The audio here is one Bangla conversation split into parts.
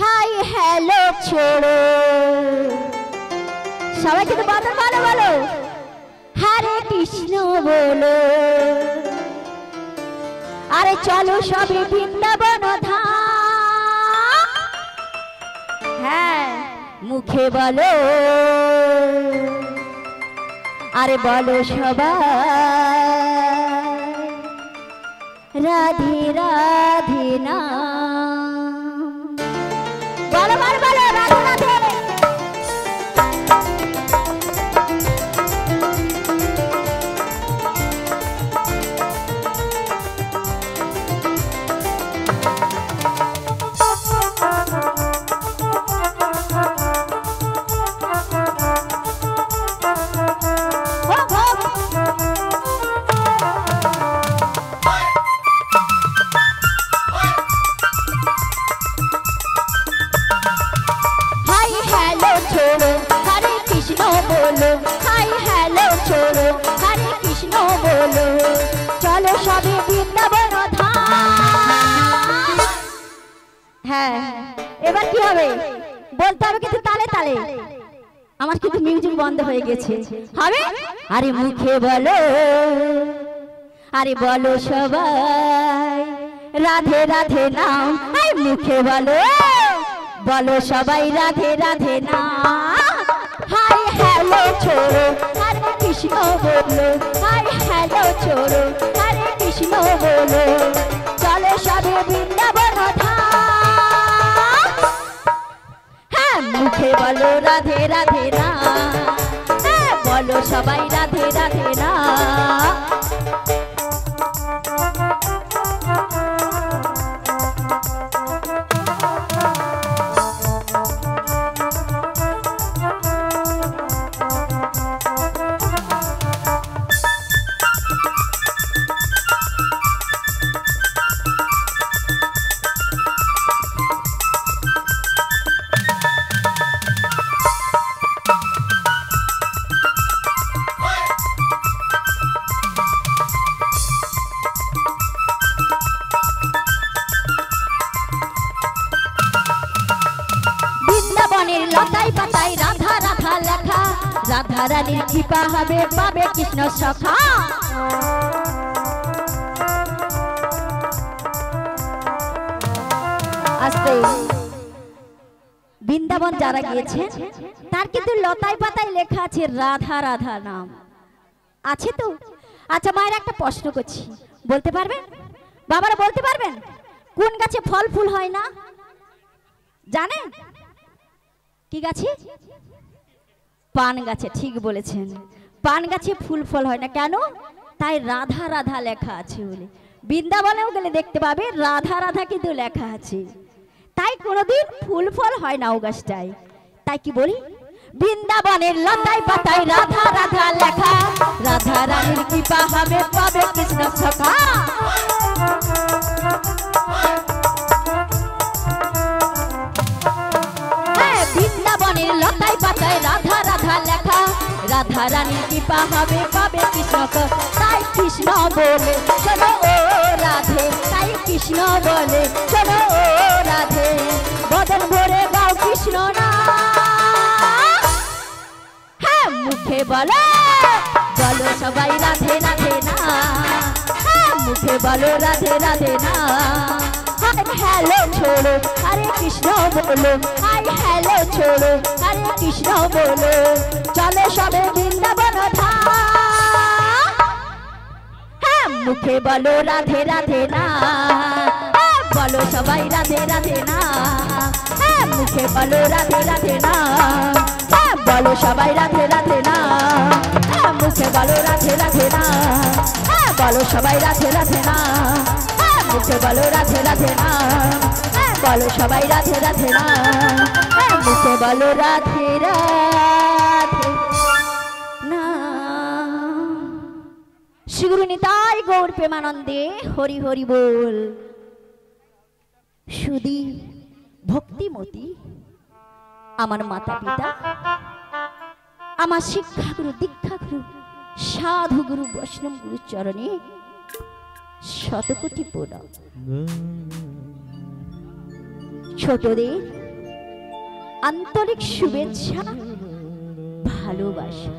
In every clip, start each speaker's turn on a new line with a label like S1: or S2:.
S1: হাই হ্যালো ছোড়ো সবাই কিন্তু বাদল ভালো বলো হরে কৃষ্ণ বলো আরে চলো সবে বৃন্দাবন ধাম হ্যাঁ মুখে বলো আরে বলো সবাই রাধে রাধে নাম বলো বলো বলো রাধে রাধে এবার কি হবে বলতে হবে কিন্তু তালে তালে আমার কিন্তু মিউজিক বন্ধ হয়ে গেছে হবে আরে মুখে বলো আরে বলো সবাই রাধে রাধে নাম আরে মুখে বলো বলো সবাই রাধে রাধে নাম হাই হ্যালো ছোড়ো হরে কৃষ্ণ বলো হাই হ্যালো ছোড়ো হরে কৃষ্ণ বলো চলো সবে বৃন্দাবন মুখে বলো রাধে রাধে না বলো সবাই রাধে রাধে না লতাই পাতাই রাধা রাধা লেখা রাধা রানীর কৃপা হবে পাবে কৃষ্ণ সখা আস্তে বৃন্দাবন যারা গিয়েছে তার কিন্তু লতাই পাতাই লেখা আছে রাধা রাধা নাম আছে তো আচ্ছা মায়ের একটা প্রশ্ন করছি বলতে পারবেন বাবারা বলতে পারবেন কোন গাছে ফল ফুল হয় না জানেন কি গাছে পান গাছে ঠিক বলেছেন পান গাছে ফুল ফল হয় না কেন তাই রাধা রাধা লেখা আছে বলে বৃন্দাবনেও গেলে দেখতে পাবে রাধা রাধা কিন্তু লেখা আছে তাই কোনোদিন ফুল ফল হয় না ও গাছটায় তাই কি বলি বৃন্দাবনের লতাই পাতায় রাধা রাধা লেখা রাধা রানীর কৃপা হবে পাবে কৃষ্ণ সখা লতাই পাতায় রাধা রাধা লেখা রাধা রানীর কৃপা হবে পাবে কৃষ্ণ তাই কৃষ্ণ বলে চলো ও রাধে তাই কৃষ্ণ বলে চলো ও রাধে বদন ভরে গাও কৃষ্ণ না হ্যাঁ মুখে বলো বলো সবাই রাধে রাধে না হ্যাঁ মুখে বলো রাধে রাধে না হ্যালো ছোড়ো হরে কৃষ্ণ বলো হাই হ্যালো ছোড়ো হরে কৃষ্ণ বলো চলো সবে বৃন্দাবন ধাম হ্যাঁ মুখে বলো রাধে রাধে না বলো সবাই রাধে রাধে না হ্যাঁ মুখে বলো রাধে রাধে না বলো সবাই রাধে রাধে না মুখে বলো রাধে রাধে না বলো সবাই রাধে রাধে না মুখে বলো রাধে রাধে না বলো সবাই রাধে রাধে না মুখে বলো রাধে রাধে না শ্রীগুরু নিতাই গৌর প্রেমানন্দে হরি হরি বল সুধী ভক্তিমতী আমার মাতা পিতা আমার শিক্ষাগুরু দীক্ষাগুরু সাধু গুরু বৈষ্ণব গুরু চরণে শতকোটি প্রণাম। ছোটদের আন্তরিক শুভেচ্ছা ভালোবাসা।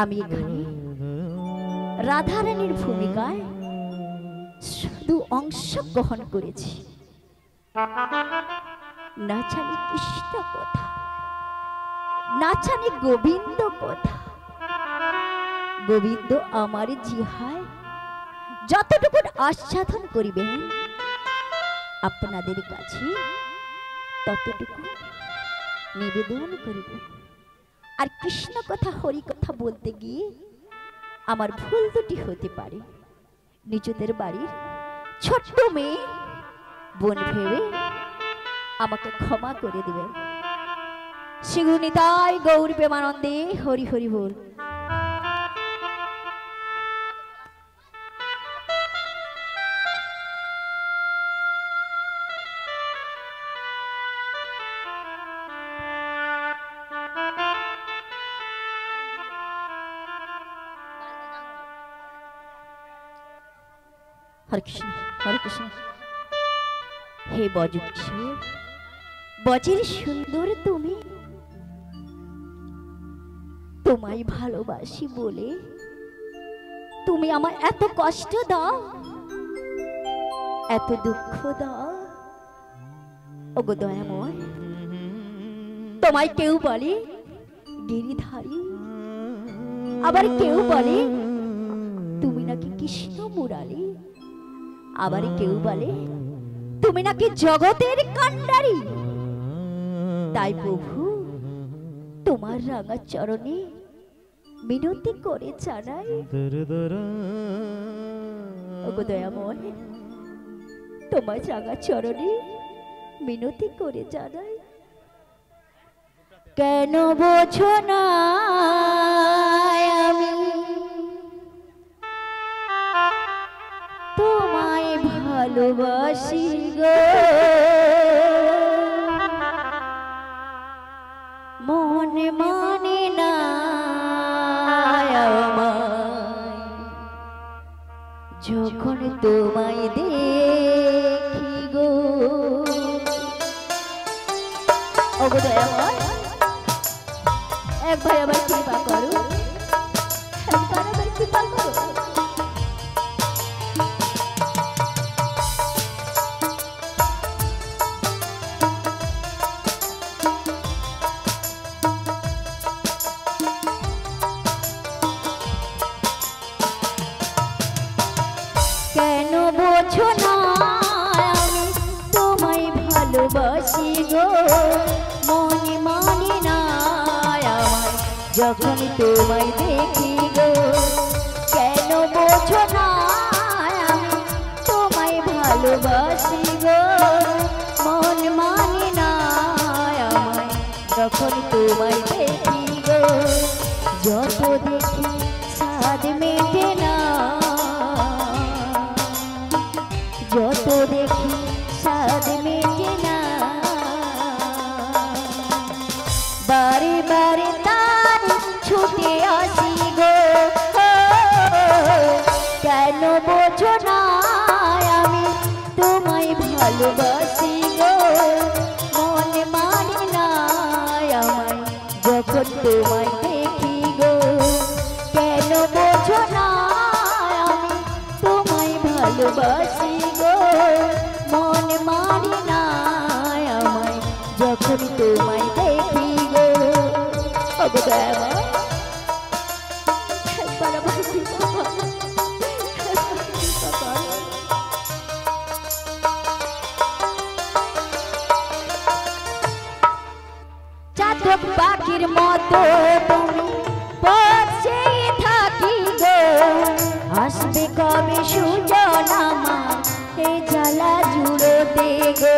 S1: আমি এখানে রাধারানীর ভূমিকায় শুধু অংশগ্রহণ করেছি। না জানি কৃষ্ণ কথা, না জানি গোবিন্দ কথা। গোবিন্দ আমার জিহায় যতটুকু আস্বাদন করিবেন আপনাদের কাছে ততটুকু নিবেদন করিব। আর কৃষ্ণ কথা হরি কথা বলতে গিয়ে আমার ভুল দুটি হতে পারে। নিজেদের বাড়ির ছোট্ট মেয়ে বোন ভেবে আমাকে ক্ষমা করে দিবেন। শিগুনিতাই গৌর প্রেমানন্দে হরি হরি বল। হরে কৃষ্ণ হরে কৃষ্ণ। হে বজকিশোর, বজের সুন্দর তুমি, তোমায় ভালোবাসি বলে তুমি আমার এত কষ্ট দাও, এত দুঃখ দাও। ওগো দয়াময়, তোমায় কেউ বলে গিরিধারী, আবার কেউ বলে তুমি নাকি কৃষ্ণ মুরারি, আবার কেউ বলে তুমি নাকি জগতের কান্ডারি। তাই প্রভু তোমার রাঙা চরণে মিনতি করে জানাই, ওগো দয়াময়, তোমার রাঙা চরণে মিনতি করে জানাই। কেন বোঝো না আমি তোমায় ভালোবাসি গো, মনে মানে না যখন তোমায় দেখি গো। ওগো দয়াময়, একবার আবার কৃপা করো, একবার আবার কৃপা করো। কেন বোঝো না আমি তোমায় ভালোবাসি গো, মনে মানে না আমায় যখন তোমায় দেখি গো। কেন বোঝো না আমি তোমায় ভালোবাসি গো, মন মানে না আমায় যখন তোমায় দেখি গো। যত দেখি স্বাদ মেটে না, যত দেখি স্বাদ মেটে না, বারে বারে তার ছুটে আসি গো। কেন বোঝো না আমি তোমায় ভালোবাসি গো, মনে মানে না আমায় যখন তোমায় দেখি গো। কেন বোঝো না আমি তোমায় ভালোবাসি গো, মনে মানে না আমায় যখন তোমায় দেখি গো। ওগো দয়াময়, একবার আমার কৃপা করো, কৃপা করো। চাতক পাখির মতো তুমি পথে থাকি গো, আসবে কবে সুজন আমার এই জ্বালা জুড়োতে গো।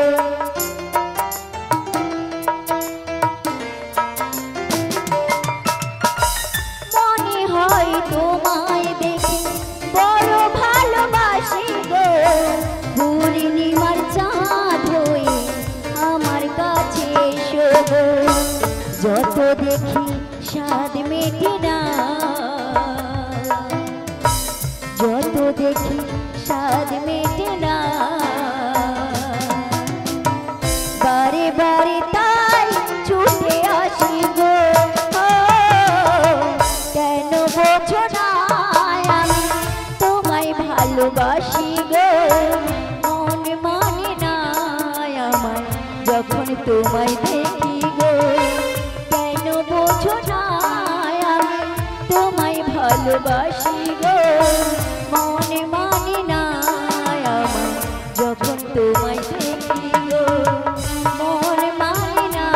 S1: মনে হয় তোমায় দেখে বড় ভালোবাসি গো, পূর্ণিমার চাঁদ হয়ে আমার কাছে এসো গো। যত দেখি স্বাদ মেটে না, যত দেখি স্বাদ মেটে না, বারে বারে তোমায় দেখি গো কেন বোঝো না আমি তোমায় ভালোবাসি গো মনে মানে না আমার যখন তোমায় দেখি গো মনে মানে না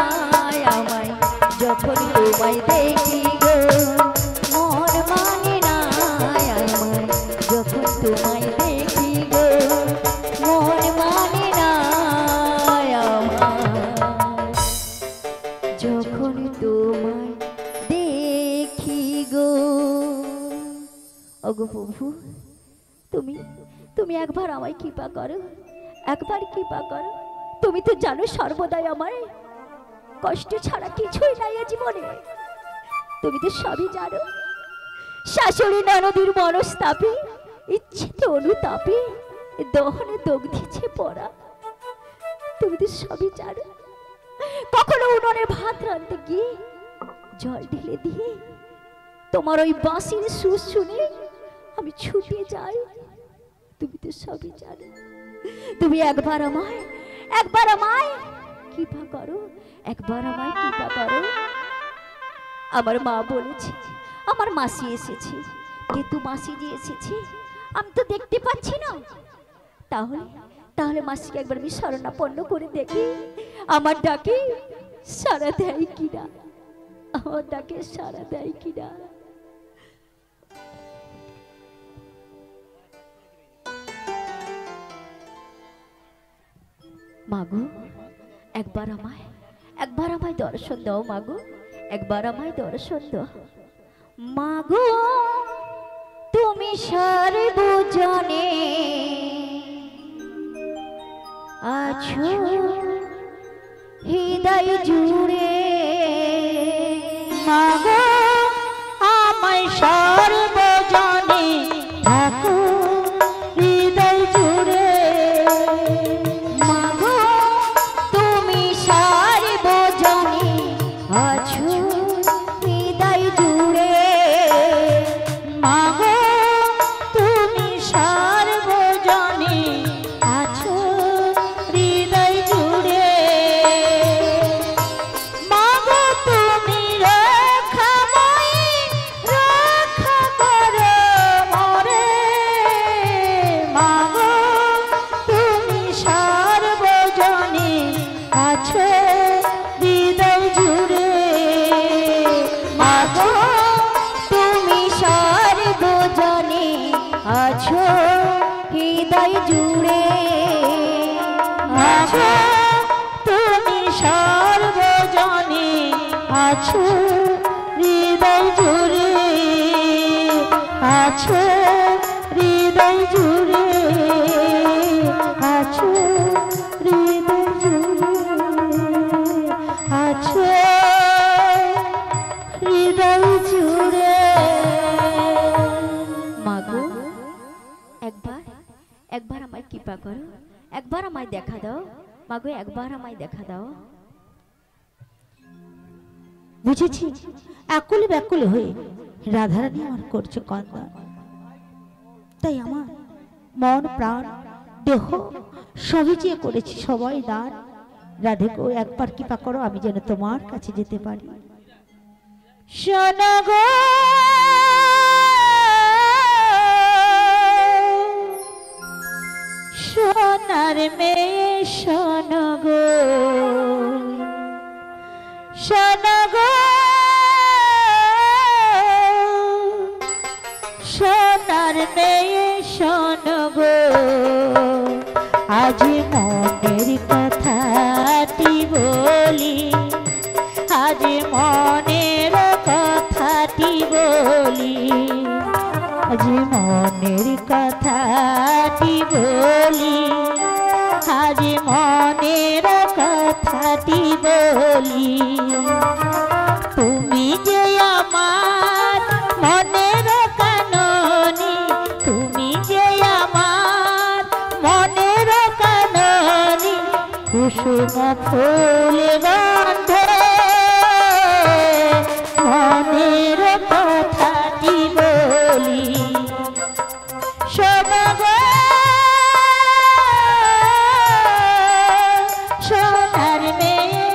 S1: আমায় যখন তোমায় দেখি গো মন মানে না আমায় যখন তোমায় দেখি গো মন মানে না আমায় যখন তোমায় দেখি গো। ওগো প্রভু তুমি তুমি একবার আমায় কৃপা করো, একবার কৃপা করো। তুমি তো জানো সর্বদাই আমার কষ্ট ছাড়া কিছুই নাই এ জীবনে। তুমি তো সবই জানো। শাশুড়ি ননদীর মনস্তাপে ইচ্ছেতে অনুতাপে দহনে দগ্ধিছে পড়া। তুমি তো সবই জানো। কখনো উনুনে ভাত রাঁধতে গিয়ে জল ঢেলে দিয়ে তোমার ওই বাঁশির সুর শুনে আমি ছুটে যাই। তুমি তো সবই জানো। তুমি একবার আমায় কৃপা করো, একবার আমায় কৃপা করো। আমার মা বলেছে আমার মাসি এসেছে, কিন্তু মাসি যে এসেছে আমি তো দেখতে পাচ্ছি না। তাহলে তাহলে মাসিকে একবার আমি শরণাপন্ন করে দেখি আমার ডাকে সাড়া দেয় কিনা, আমার ডাকে সাড়া দেয় কিনা। মাগো একবার আমায় দর্শন দাও মাগো, একবার আমায় দর্শন দাও মাগো। তুমি সর্বজনে আছো হৃদয় জুড়ে
S2: মাগো আমায় সর্বজনে থাকো হৃদয় জুড়ে।
S1: মাগো তুমি সর্বজনে আছো হৃদয় জুড়ে।
S2: মাগো তুমি সর্বজনে আছো হৃদয় জুড়ে। মাগো তুমি রক্ষাময়ী, রক্ষা করো মোরে। মাগো তুমি সর্বজনে আছো হৃদয় জুড়ে।
S1: মাগো তুমি সর্বজনে আছো হৃদয় জুড়ে।
S2: আছো তুমি সর্বজনে আছো হৃদয় জুড়ে। আছো হৃদয় জুড়ে, আছো হৃদয় জুড়ে, আছো হৃদয় জুড়ে।
S1: মাগো একবার আমায় কৃপা করো, একবার আমায় দেখা দাও মাগো, একবার আমায় দেখা দাও।
S2: বুঝেছি একুলে ব্যাকুলে হয়ে রাধারানী আমার করছে কন্দন। তাই আমার মন প্রাণ দেহ সবই যে করেছি সবাই দান। রাধে গো একবার কৃপা করো আমি যেন তোমার কাছে যেতে পারি। শোনো গো সোনার মেয়ে শোনো গো, শোনো গো সোনার মেয়ে শোনো গো। আজ মনের কথাটি বলি, আজ মনের কথাটি বলি, আজ মনের কথাটি বলি, আজ মনের কথাটি বলি। তুমি যে আমার মনের কাননি, তুমি যে আমার মনের কাননি। কুসুম ফুল গন্ধে মনের কথাটি বলি। শোনো গো সোনার মেয়ে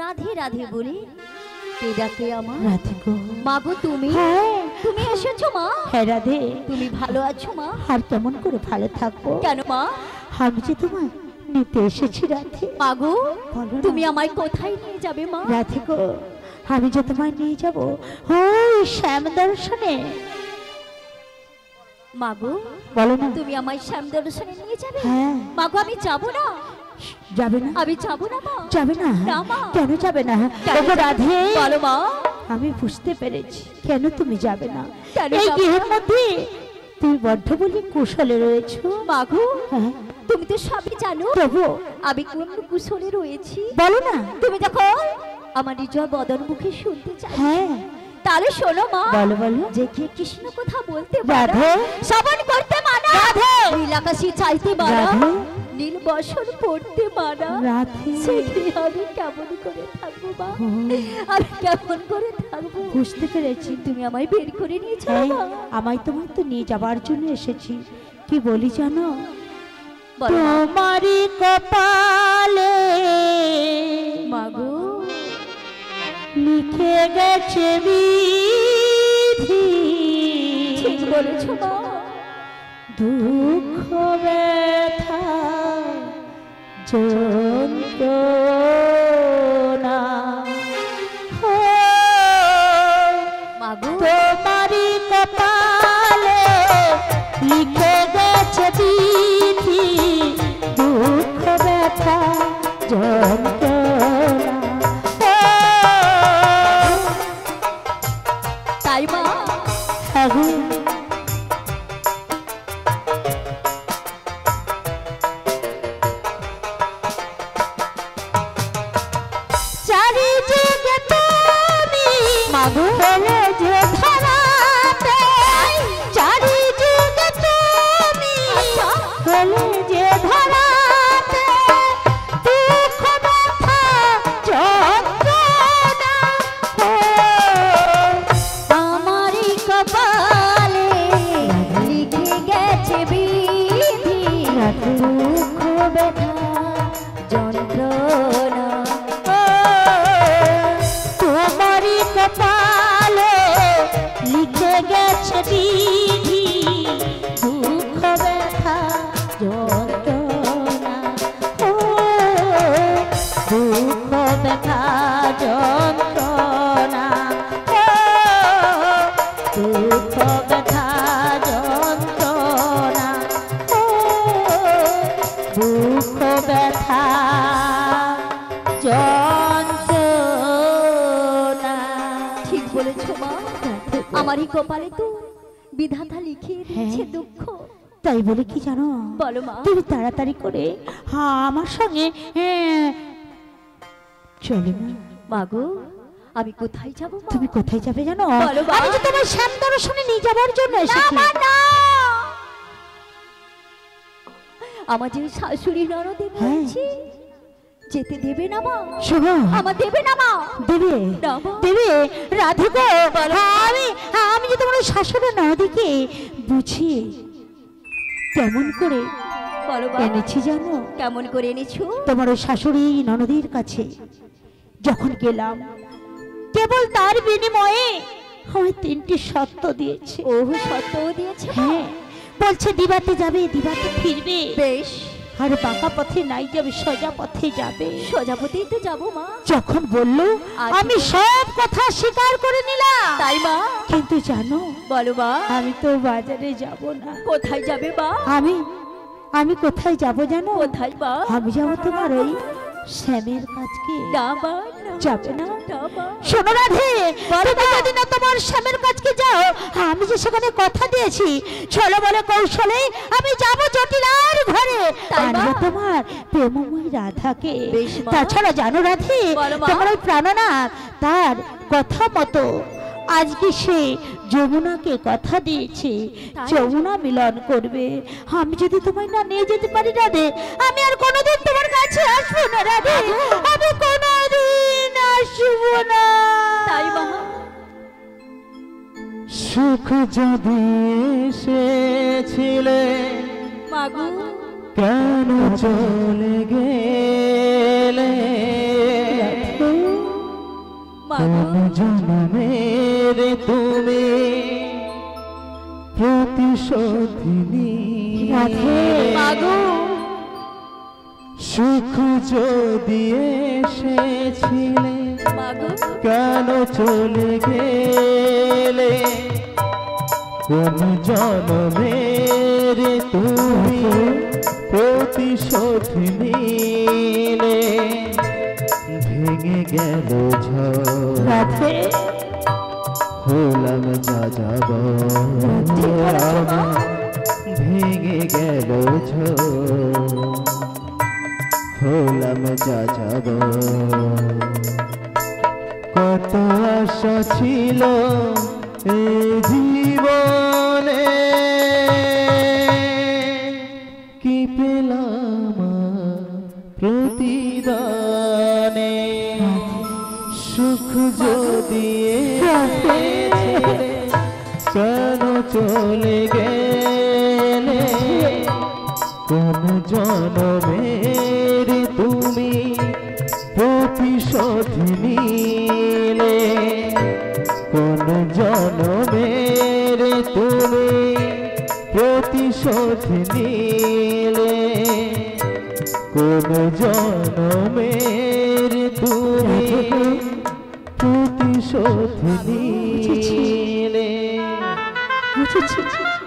S1: রাধে রাধে বলে কে ডাকে আমার?
S2: রাধে গো।
S1: মা গো তুমি
S2: হ্যাঁ
S1: তুমি এসেছো মা?
S2: হ্যাঁ রাধে।
S1: তুমি ভালো আছো মা?
S2: আর কেমন করে ভালো থাকবো?
S1: কেন মা?
S2: আমি যে তোমায় নিতে এসেছি রাধে।
S1: মা গো
S2: বলো না।
S1: তুমি আমায় কোথায় নিয়ে যাবে মা?
S2: রাধে গো, আমি যে তোমায় নিয়ে যাবো ওই শ্যাম দর্শনে।
S1: মা গো
S2: বলো না।
S1: তুমি আমায় শ্যাম দর্শনে নিয়ে যাবে?
S2: হ্যাঁ।
S1: মা গো আমি যাবো না।
S2: যাবে না?
S1: আমি যাবো না মা।
S2: যাবে না?
S1: না মা।
S2: কেন যাবে না?
S1: কেন
S2: ওগো রাধে,
S1: বলো মা।
S2: আমি বুঝতে পেরেছি কেন তুমি যাবে না।
S1: কেন
S2: এই
S1: যাবো
S2: গৃহের
S1: না?
S2: মধ্যে তুমি বড্ড বলি কুশলে রয়েছো।
S1: মা গো
S2: হ্যাঁ
S1: তুমি তো সবই জানো
S2: তবু
S1: আমি কোন কুশলে রয়েছি।
S2: বলো না।
S1: তুমি যখন আমার হৃদয় বদন মুখে শুনতে চাই
S2: হ্যাঁ
S1: তাহলে শোনো মা।
S2: বলো বলো।
S1: যে কে কৃষ্ণ কথা বলতে
S2: রাধে।
S1: শ্রবণ করতে মানা।
S2: রাধে।
S1: নীল আকাশে চাইতে মানা।
S2: রাধে।
S1: নীল বসন পড়তে মানা।
S2: রাধে।
S1: সেটি আমি কেমন করে থাকবো মা?
S2: ও,
S1: আমি কেমন করে থাকবো?
S2: বুঝতে পেরেছি।
S1: তুমি আমায় বের করে নিয়েছো
S2: হ্যাঁ,
S1: মা।
S2: আমায় তোমায় তো নিয়ে যাবার জন্য এসেছি। কি বলি জানো?
S1: বলো মা।
S2: তোমারই কপালে
S1: মা গো
S2: লিখে গেছে বিধি।
S1: ঠিক বলেছো মা।
S2: দুঃখ ব্যথা যন্ত্রণা ও,
S1: মা গো
S2: তোমারই কপালে লিখে গেছে বিধি। দুঃখ ব্যথা যন্ত্রণা ও,
S1: তাই মা।
S2: আগুন চারিদিকে তুমি
S1: মাগো
S2: ফেলে যে ধরাতে। চারিদিকে তুমি ফেলে যে ধরাতে। দুঃখ ব্যথা যন্ত্রণা ও,
S1: আমারই কপালে লিখে গেছে বিধি। দুঃখ ব্যথা যন্ত্রণা
S2: ও, তোমারই কপালে লিখে গেছে বিধি। দুঃখ ব্যথা যন্ত্রণা ও, দুঃখ ব্যথা যন্ত্রণা ও, দুঃখ ব্যথা যন্ত্রণা ও, দুঃখ ব্যথা যন্ত্রণা।
S1: ঠিক বলেছো মা। আমারই কপালে তো বিধাতা লিখিয়ে দিয়েছে
S2: হ্যাঁ।
S1: দুঃখ।
S2: তাই বলে কি জানো?
S1: বলো মা।
S2: তুমি তাড়াতাড়ি করে আমার সঙ্গে চলো না।
S1: মাগো আমি কোথায় যাব মা?
S2: তুমি কোথায় যাবে জানো?
S1: বলো মা।
S2: আমি যে তোমার শ্যাম দর্শনে নিয়ে যাবার জন্য
S1: না
S2: এসেছি।
S1: মা, না। আমার যে শাশুড়ি ননদে
S2: হ্যাঁ।
S1: বলছি যেতে দেবে না মা?
S2: শোনো,
S1: আমার দেবে না মা?
S2: দেবে
S1: না মা।
S2: দেবে রাধে গো। আমি আমি যে তোমার শাশুড়ি নদীকে বুঝিয়ে কেমন করে
S1: বলো মা।
S2: এনেছি জানো?
S1: কেমন করে এনেছো?
S2: তোমার ওই শাশুড়ি ননদীর কাছে যখন গেলাম কেবল তার বিনিময়ে আমায় 3টি শর্ত দিয়েছে।
S1: ও সত্যও দিয়েছে মা?
S2: হ্যাঁ, বলছে দিবাতে যাবে, দিবাতে ফিরবে,
S1: বেশ
S2: আর বাঁকা পথে নাই যাবে, সোজা পথে যাবে।
S1: সোজাপতেই তো যাবো মা।
S2: যখন বললো
S1: আচ্ছা।
S2: আমি সব কথা স্বীকার করে নিলাম।
S1: তাই মা?
S2: কিন্তু জানো
S1: বলো মা।
S2: আমি তো বাজারে যাব না।
S1: কোথায় যাবে মা?
S2: আমি কোথায় যাব জানো?
S1: কোথায় মা?
S2: আমি যাব তোমার ওই শ্যামের কাছকে।
S1: না মা, না।
S2: যাবে না?
S1: না মা।
S2: শোনো রাধে, তুমি যদি না তোমার স্বামীর কাছে যাও, আমি যে সেখানে কথা দিয়েছি চলো বলে কৌশলে আমি যাব জটিলার ঘরে,
S1: তাই মা?
S2: আনবো তোমার প্রেমময়ী রাধাকে।
S1: বেশ মা।
S2: তাছাড়া জানো রাধে,
S1: বলো মা।
S2: তোমার ওই প্রাণনাথ তার কথা মতো আজকে সে যমুনাকে কথা দিয়েছে
S1: তাই?
S2: যমুনা মিলন করবে। আমি যদি তোমায় না নিয়ে যেতে পারি রাধে, আমি আর কোনোদিন তোমার কাছে আসবো না রাধে, আমি কোনোদিন আসবো না।
S1: তাই মা?
S3: সুখ যদি এসেছিলে
S1: মাগো
S3: কেন চলে গেলে? কোন জন্মের তুমি প্রতিশোধিনী
S2: রাধে
S1: মাগো
S3: সুখ যদি এসেছিলে
S1: মাগো
S3: কেন চলে গেলে কোন জন্মের তুমি প্রতিশোধ নিলে ভেঙে গেল ঝড়
S2: রাধে
S3: হলাম যা যাব ভেঙে গেল ঝড় হলাম যা যাব কত আশা ছিল এই জীবনে কি পেলাম প্রতিদানে সুখ যদি এসেছিলে কেন চলে গেলে কোন জনমের তুমি প্রতিশোধ নিলে কোন জনমের তুমি প্রতিশোধ নিলে কোন জনমের তুমি প্রতিশোধ নিলে
S2: বুঝেছি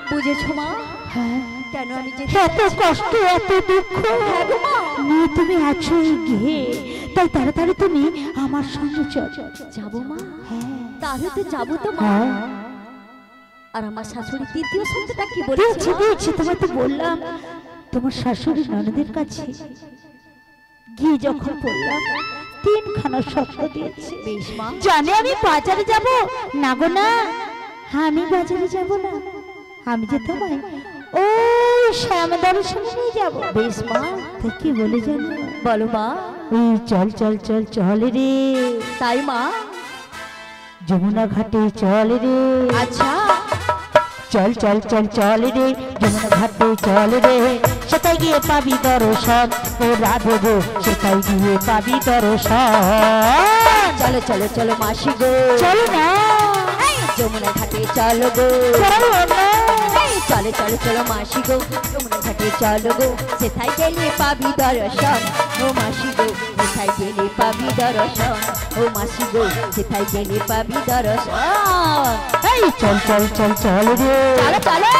S1: বুঝেছো মা
S2: হ্যাঁ
S1: কেন আমি যে
S2: এত কষ্ট এত দুঃখ
S1: হ্যাঁ গো মা।
S2: নিয়ে তুমি আছো গিয়ে তাই তাড়াতাড়ি তুমি আমার সঙ্গে চল
S1: যাবো মা
S2: হ্যাঁ
S1: তাহলে তো যাবো তো মা
S2: হ্যাঁ
S1: আর আমার শাশুড়ি তৃতীয় সত্যটা কি
S2: দিয়েছি
S1: বলেছে
S2: দিয়েছি তোমায় তো বললাম তোমার শাশুড়ি ননদের কাছে গিয়ে যখন বললাম তিনখানা শর্ত দিয়েছে
S1: বেশ মা
S2: জানে আমি বাজারে যাব না গো না আমি বাজারে যাব না আমি যে তোমায় ওই শ্যাম দর্শনে নিয়ে যাব
S1: বেশ মা
S2: তো কি বলে জানো
S1: বলো মা
S2: ওই চল চল চল চল রে
S1: তাই মা
S2: যমুনা ঘাটে চল রে
S1: আচ্ছা
S2: চল চল চল চল রে যমুনা ঘাটে চল রে সেটাই গিয়ে পাবি দর্শন ও রাধে গো সেটাই গিয়ে পাবি দর্শন
S1: চলো চলো চলো মাসি গো
S2: চলো না
S1: যমুনা ঘাটে চলো গো
S2: চলো না
S1: চলো চলো চলো মাসি গো যমুনা ঘাটে চলো গো সেথায় গেলে পাবি দর্শন ও মাসি গো সেথায় গেলে পাবি দর্শন ও মাসি গো সেথায় গেলে পাবি দর্শন
S2: এই চল চল চল চল রে
S1: চলো চলো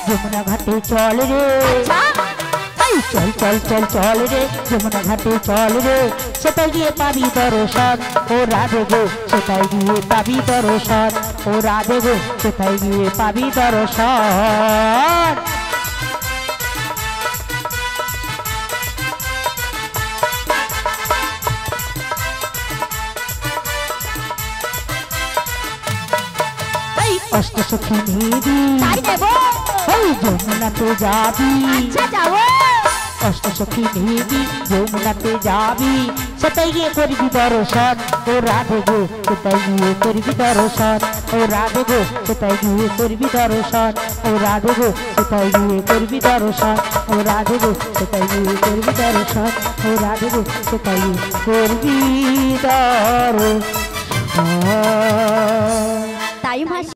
S2: যমুনা ঘাটে চল রে
S1: আচ্ছা
S2: এই চল চল চল চল রে যমুনা ঘাটে চল রে সেটাই গিয়ে পাবি দর্শন ও রাধে গো সেটাই গিয়ে পাবি দর্শন ও রাধে গো সেটাই গিয়ে পাবি দর্শন এই অষ্টসখী নিবি
S1: তাই দেবো
S2: এই যমুনাতে যাবি
S1: আচ্ছা যাবো
S2: অষ্টসখী নিবি যমুনাতে যাবি সেটাই গিয়ে করবি দর্শন ও রাধে গো সেটাই গিয়ে করবি দর্শন ও রাধে গো সেটাই গিয়ে করবি দর্শন ও রাধে গো সেটাই গিয়ে করবি দর্শন ও রাধে গো সেটাই গিয়ে করবি দর্শন ও রাধে গো সেটাই গিয়ে করবি দর্শন
S1: তাই মাসি